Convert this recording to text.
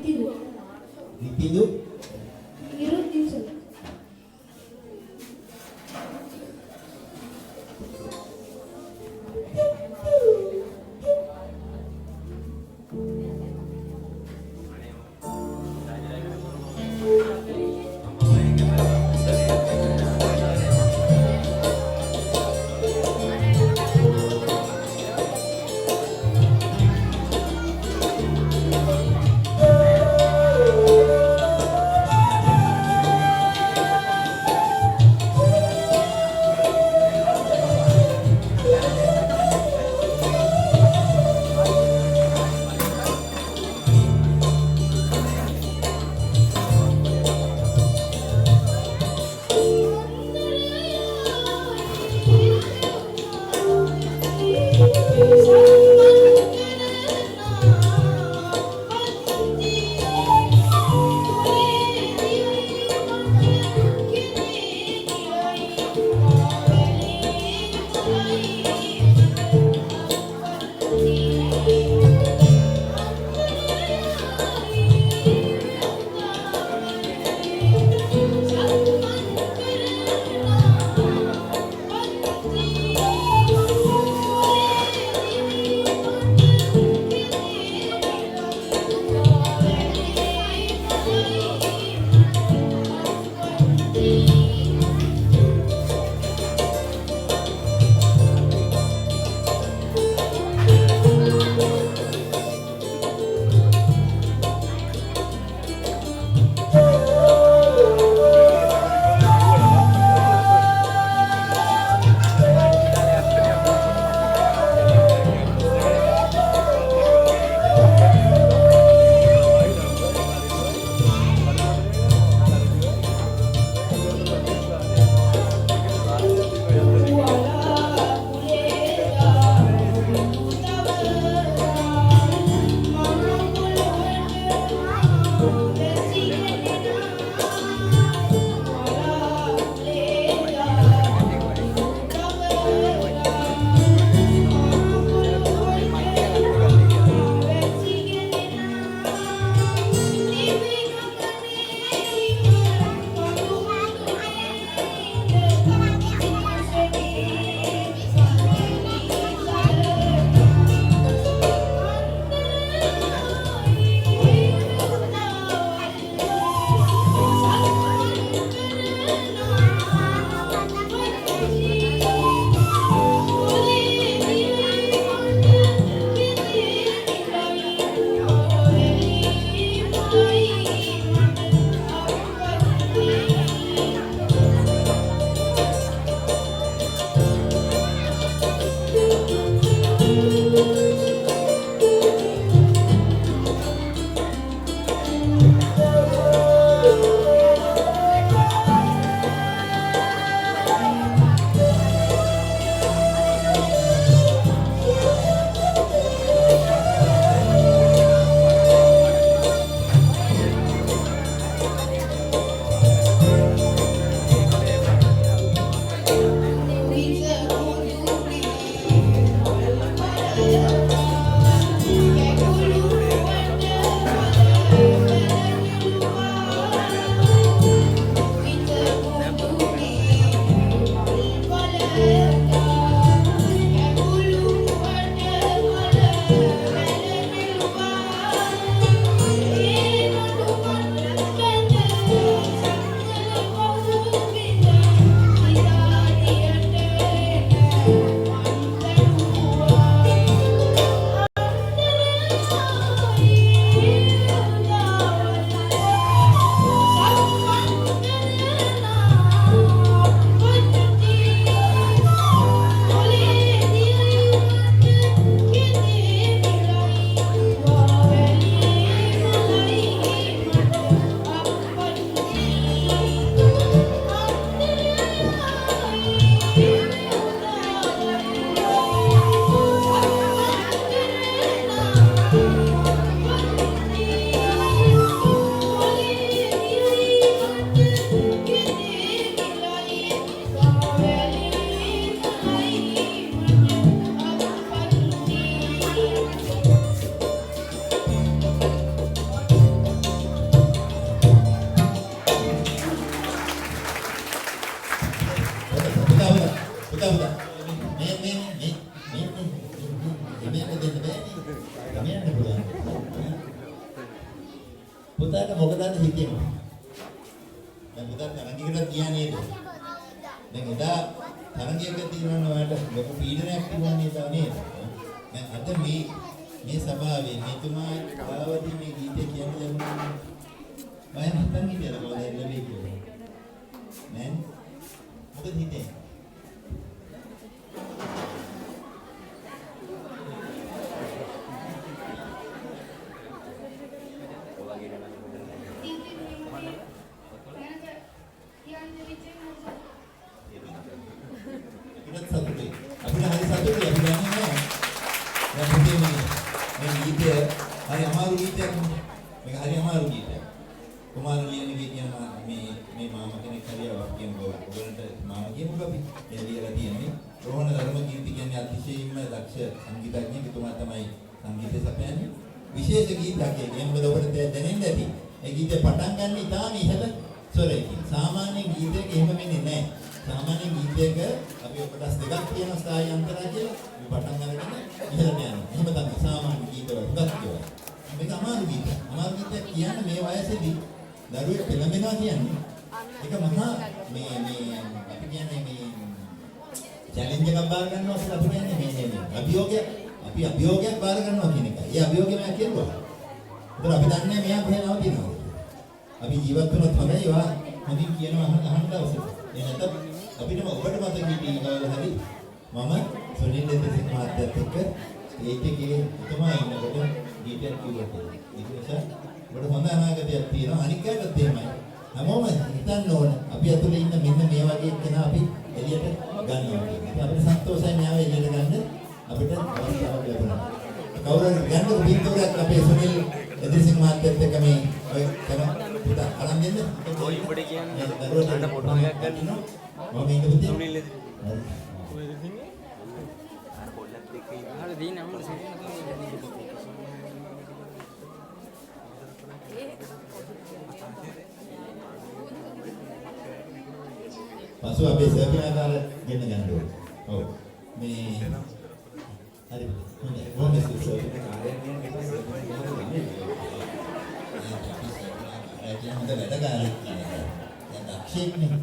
Tidur. Tidur. Tidur tidur. පුතාට මොකද හිතෙන්නේ? දැන් පුතාට තරංගයකට ගියා නේද? දැන් එදා තරංගයක තියෙනවනේ ඔයාලට ලොකු පීඩනයක් තිබුණා නේද නේද? දැන් අද මේ සභාවේ මෙතුමා ආවදී මේ ගීතය කියන්න ලැබුණා. මම හිතන් හිටියද කොහොමද ලැබෙන්නේ කියලා? නෑ. මොකද හිතේ? විශේෂ ගීතයක් කියන්නේ මොකද ඔබට දැනෙන්නේ නැති. ඒ ගීතේ පටන් ගන්න ඉතාලම ඉහළ ස්වරයකින්. සාමාන්‍ය ගීතයක එහෙම වෙන්නේ නැහැ. සාමාන්‍ය ගීතයක අපි කොටස් දෙකක් කියන ස්ථායි අන්තරය කියලා මේ පටන් අරගෙන ඉහළට යනවා. එහෙම තමයි සාමාන්‍ය ගීතවල හුඟක් ඒවා. මේක අමාරු ගීතයක්. අමාරු ගීතයක් කියන්නේ මේ වයසේදී දරුවෙක් පෙළඹෙනවා කියන්නේ ඒක මහා මේ අපි කියන්නේ මේ චැලෙන්ජ් එකක් බාර ගන්නවා කියලා අපි කියන්නේ මේ අභියෝගයක්. අපි අභියෝගයක් බාර ගන්නවා කියන එක. ඒ අභියෝගය මම කියනවා. ඒතර අපි දන්නේ මෙයා කොහෙ නවතිනවද? අපි ජීවත් වෙනත් හොඳයි ඒවා හොඳින් කියනවා අහන්න දවසට. ඒ නැත්නම් අපිටම ඔබට මතක හිටියවල හරි මම සුනිල් දෙසිංහ මහත්තයත් එක්ක ස්ටේජ් එකේ තමයි ඉන්නකොට ගීතයක් කිව්වා. ඒක නිසා ඔබට හොඳ අනාගතයක් තියෙනවා. අනික් අයටත් එහෙමයි. හැමෝම හිතන්න ඕන අපි අතුලේ ඉන්න මෙන්න මේ වගේ කෙනා අපි එළියට ගන්නවා. ඉතින් අපිට සන්තෝෂයි න්යාය එළියට ගන්න. අපිට අවස්ථාවක් ලැබුණා. කවුරුහරි ගන්න බින්දුවක් අපේ සුනිල් දෙසිංහ මහත්තයත් එක්ක මේ ඔය කරා පුතා අරන් දෙන්න. ඔය උඹට කියන්නේ අන්න ෆොටෝ එකක් ගන්න. මම මේක පුතේ සුනිල් ඔය දෙසිංහ අර පොල්ලත් එක්ක ඉහළ දින අම්මලා සිටින පසු අපේ සර්පිනාකාර